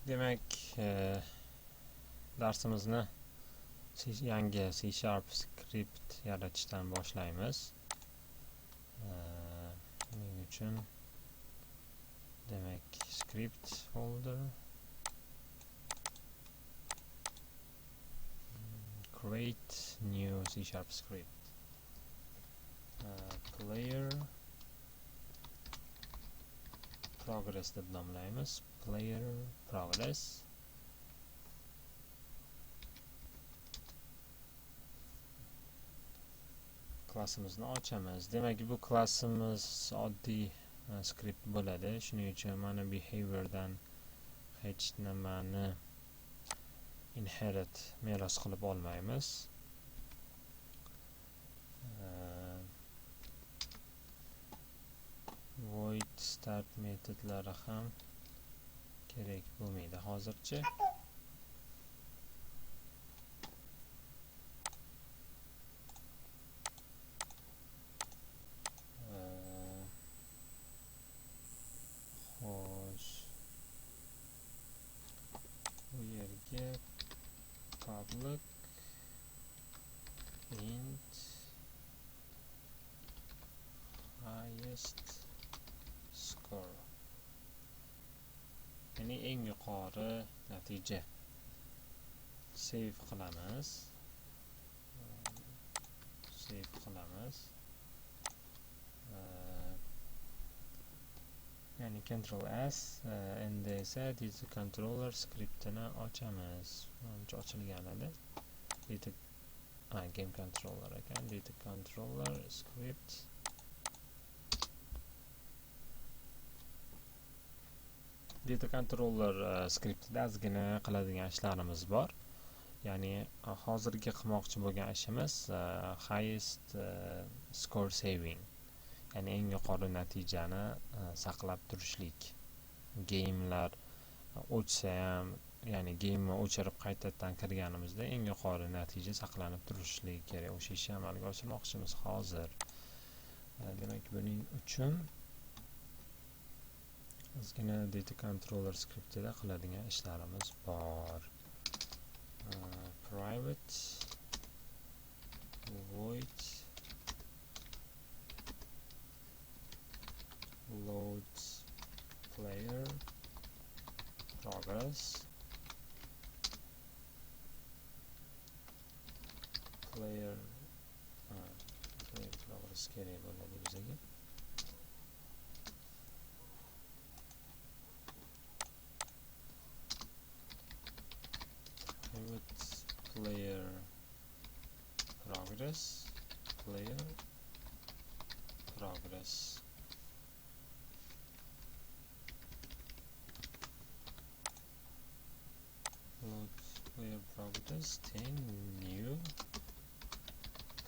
Demek darsimizni yangi C# script yaratishdan boshlaymiz. Buning uchun demak script folder create new C# script player progress deb nomlaymiz. Player progress klassimizni ochamiz. Demak, bu klassimiz oddiy script bo'ladi. Shuning uchun mana behaviordan hech nimani inherit meros qilib olmaymiz. Void start metodlari ham kerak bo'lmaydi hozircha. Bu yerga public int highest score, ya'ni eng yuqori natija. Save qilamiz. Ya'ni Ctrl S, endi esa data controller scriptini ochamiz. Buncha ochilgan edi. Game controller ekan. Data controller script data controller scriptida ozgina qiladigan ishlarimiz bor. Ya'ni hozirgi qilmoqchi bo'lgan ishimiz highest score saving, ya'ni eng yuqori natijani saqlab turishlik. Game'lar o'chsa ham, ya'ni game'ni o'chirib qaytadan kirganimizda eng yuqori natija saqlanib turishligi kerak. O'sha ishni amalga oshirmoqchimiz hozir. Demak, buning uchun ozgina data controller scriptida qiladigan ishlarimiz bor. Private void load player progress player progress kerak bo'ladi bizga. Private player progress load player progress, then new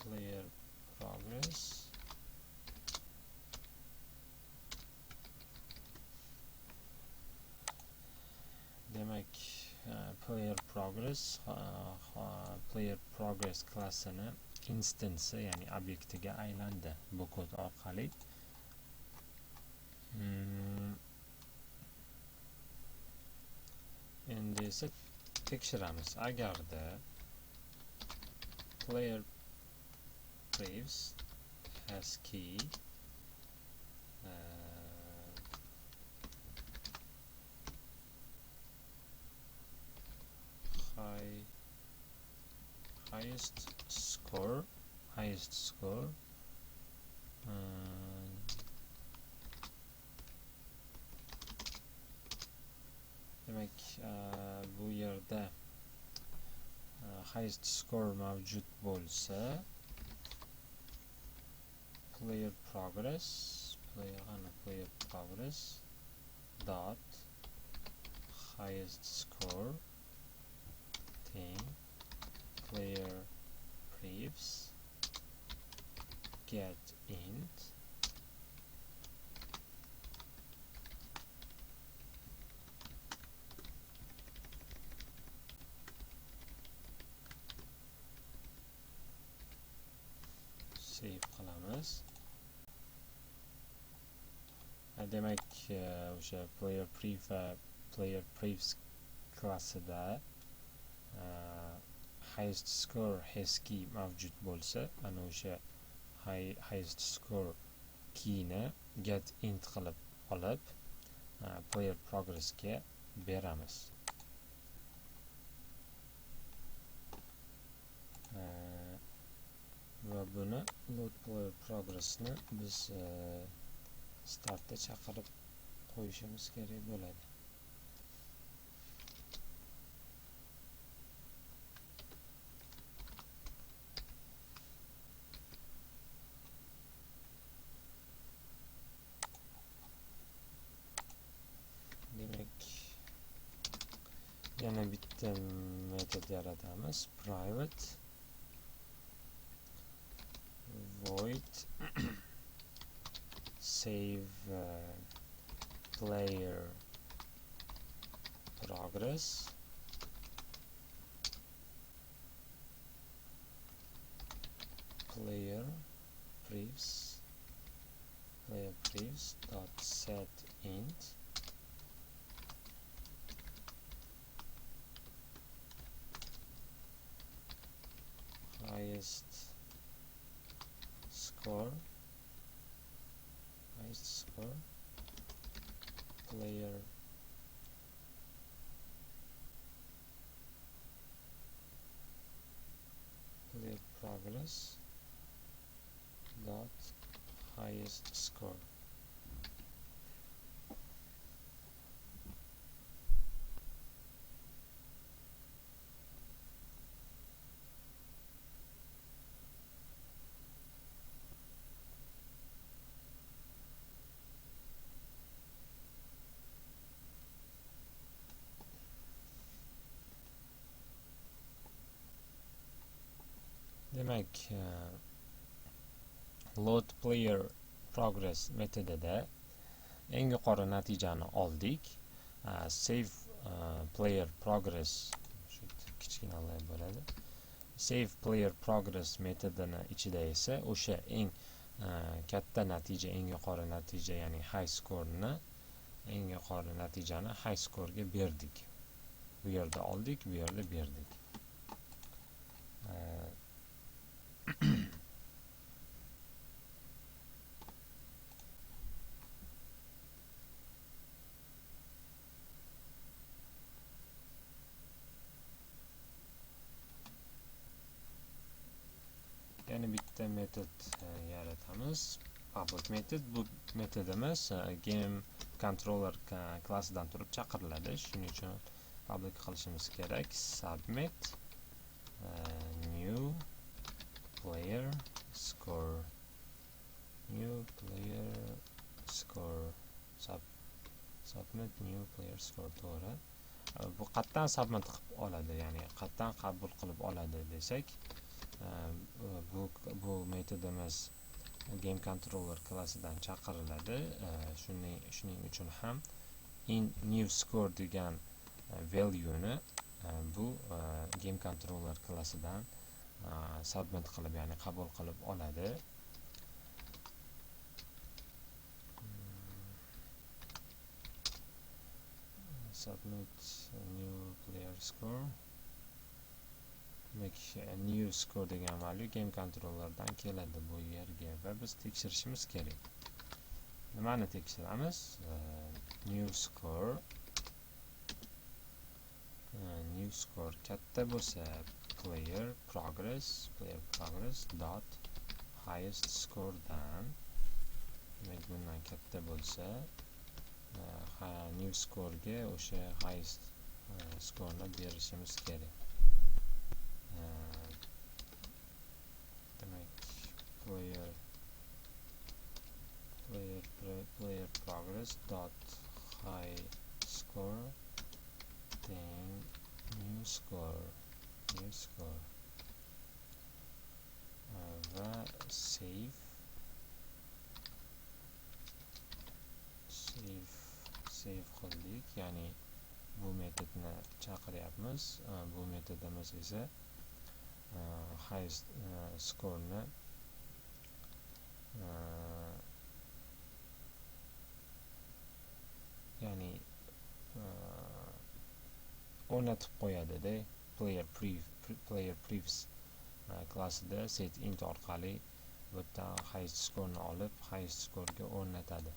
player progress demak player progress klassini instansi, ya'ni obyektiga aylandi bu kod orqali. Endi esa tekshiramiz. Agarda player prefs has key highest score demak bu yerda highest score mavjud bo'lsa, player progress dot highest score thing player prefs get int save qilamiz. Demak, o'sha player prefs klassida highest score has key mavjud bo'lsa, ana o'sha highest score keyni get int qilib olib player progressga beramiz. Va buni load player progressni biz startda chaqirib qo'yishimiz kerak bo'ladi. Demak, yana bitta metod yaratamiz. Private void save player progress player prevs dot set int highest score player progress dot highest score. Demak, load player progress metodida eng yuqori natijani oldik. Save player progress kichkinalar bo'ladi. Save player progress metodini ichida esa o'sha eng katta natija, eng yuqori natija, ya'ni high scoreni, eng yuqori natijani high scorega berdik. Bu yerda oldik, bu yerda berdik. Yana bitta metod yaratamiz. Public method. Bu metodimiz game controller klassidan turib chaqiriladi. Shuning uchun public qilishimiz kerak. Submit new player score submit new player score to'g'ri. Bu qayerdan submit qilib oladi, ya'ni qayerdan qabul qilib oladi desak, bu metodimiz game controller klassidan chaqiriladi. Shuning uchun ham in new score degan valueni bu game controller klassidan submit qilib, ya'ni qabul qilib oladi. Submit new player score. Demak, new score degan value game controllerdan keladi bu yerga va biz tekshirishimiz kerak. Nimani tekshiramiz? New score katta bo'lsa player progress dot highest score dan, demak bundan katta bo'lsa new scorega o'sha highest scoreni berishimiz kerak. Demak, player progress dot high score then new score va save qildik, ya'ni bu metodni chaqiryapmiz. Bu metodimiz esa highest scoreni ya'ni o'ynatib qo'yadi-da. Player prefs klassida set int orqali bu yerda highest score'ni olib, highest score'ga o'rnatadi.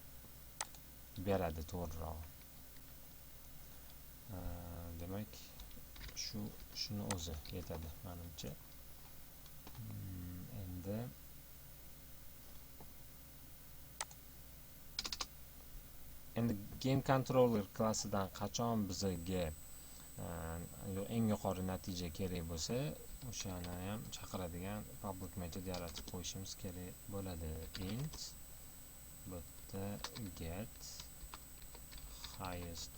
Beradi to'g'riroq. Demak, shuni o'zi yetadi menimcha. Endi game controller klassidan qachon bizga eng yuqori natija kerak bo'lsa, o'shani ham chaqiradigan public method yaratib qo'yishimiz kerak bo'ladi. Int bu yerda get highest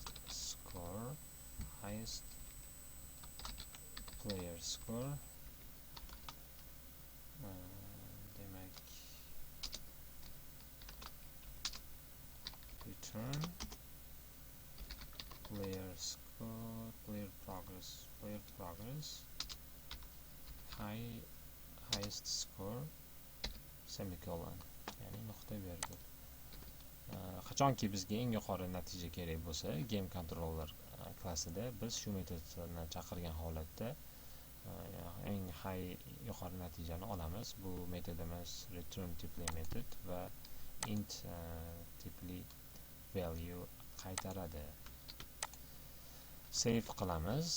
player score, demak return player score, player progress highest score semicolon, ya'ni nuqta virgul. Qachonki bizga eng yuqori natija kerak bo'lsa, game controller klassida biz shu metodni chaqirgan holatda eng yuqori natijani olamiz. Bu metodimiz return tipli metod va int tipli value qaytaradi. Save qilamiz.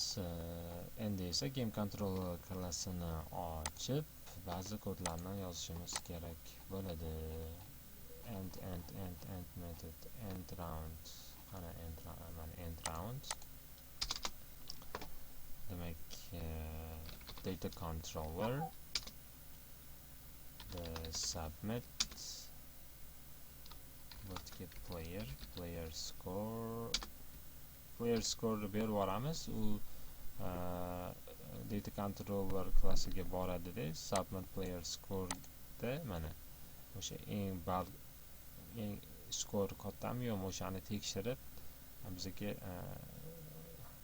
Endi esa game controller klassini ochib, ba'zi kodlarni yozishimiz kerak bo'ladi. End method, end round, qana end round. Demak, data controller, the submit, get player score berib yuboramiz. U data controller klassiga boradi-da, submit player score da mana o'sha eng skor kattami yo'qmi o'shani tekshirib bizga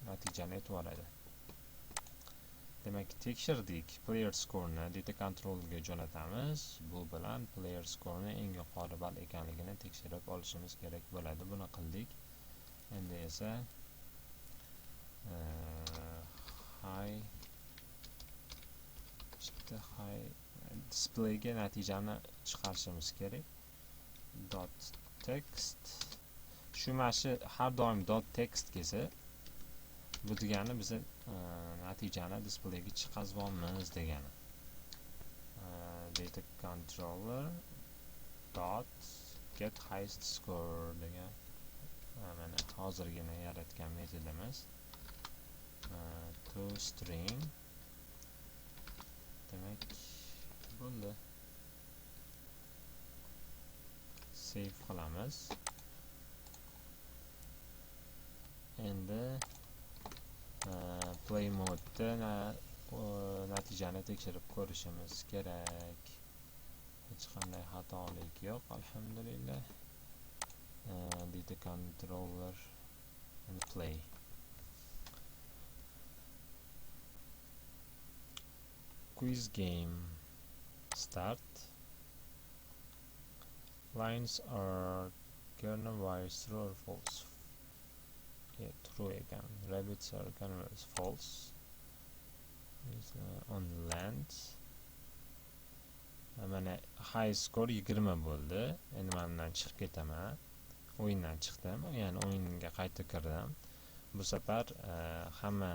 natijani aytib oladi. Demak, tekshirdik. Player score'ni data controllerga jo'natamiz. Bu bilan player score'ni eng yuqori ball ekanligini tekshirib olishimiz kerak bo'ladi. Buni qildik. Endi esa high displayga natijani chiqarishimiz kerak. Dot text. Shu mashi har doim dot text kelsa, bu degani biz natijani displayga chiqazib degani. Data controller dot get highest score degan mana hozirgina yaratgan metodimiz. To string, demak bo'ldi. Save qilamiz. Endi play mode natijani tekshirib ko'rishimiz kerak. Hech qanday xatolik yo'q, alhamdulillah. Data controller and play. Quiz game start. Lines are coronavirus true or false? Yeah, true again. Rabbits are coronavirus false. Is on land. Mana high score 20 bo'ldi. Endi men bundan chiqib ketaman. O'yindan chiqdim. Ya'ni o'yinga qaytib kirdim. Bu safar hamma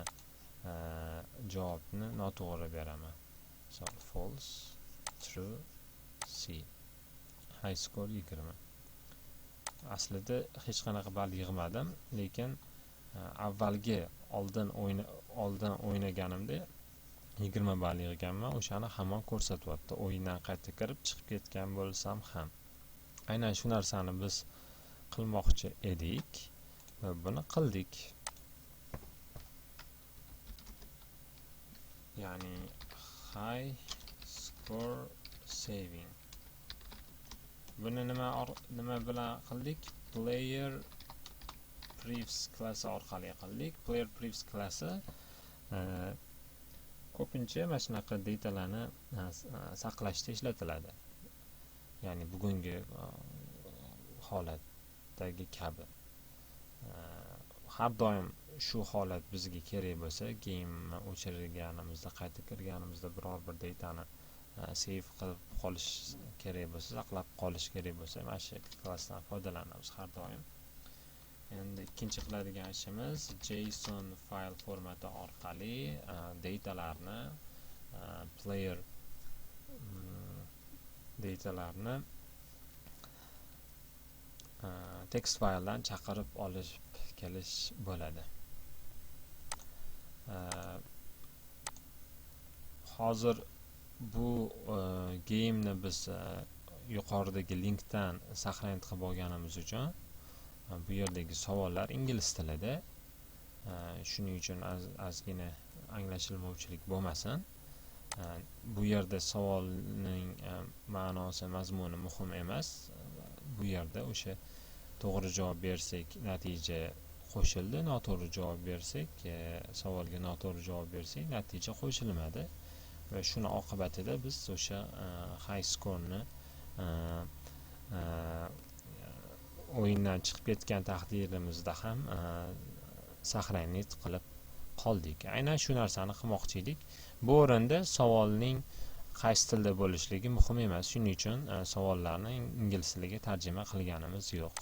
javobni noto'g'ri beraman. So false, true, C. High score 20. Aslida hech qanaqa ball yig'madim, lekin avvalgi oldin o'ynaganimda 20 ball yig'ganman. O'shani hamon ko'rsatyapti. O'yindan qaytib kirib chiqib ketgan bo'lsam ham. Aynan shu narsani biz qilmoqchi edik va buni qildik. Ya'ni high score saving. Buni nima bilan qildik? Player prefs klassi orqali qildik. Player prefs klassi ko'pincha mana shunaqa datalarni saqlashda ishlatiladi. Ya'ni bugungi holatdagi kabi har doim shu holat bizga kerak bo'lsa, game o'chirganimizda, qayta kirganimizda biror bir datani save qilib qolish kerak bo'lsa, saqlab qolish kerak bo'lsa, mana shu klassdan foydalanamiz har doim. Endi ikkinchi qiladigan ishimiz JSON fayl formati orqali datalarni player datalarni text fayldan chaqirib olish kelish bo'ladi. Hozir bu game'ni biz yuqoridagi linkdan saqlanib qilib olganimiz uchun bu yerdagi savollar ingliz tilida. Shuning uchun ozgina anglashilmovchilik bo'lmasin. Bu yerda savolning ma'nosi, mazmuni muhim emas. Bu yerda o'sha to'g'ri javob bersak natija qo'shildi, noto'g'ri javob bersak, savolga noto'g'ri javob bersak natija qo'shilmadi va shuni oqibatida biz o'sha high scoreni o'yindan chiqib ketgan taqdirimizda ham saqlanib qilib qoldik. Aynan shu narsani qilmoqchi edik. Bu o'rinda savolning qaysi tilda bo'lishligi muhim emas. Shuning uchun savollarni ingliz tiliga tarjima qilganimiz yo'q.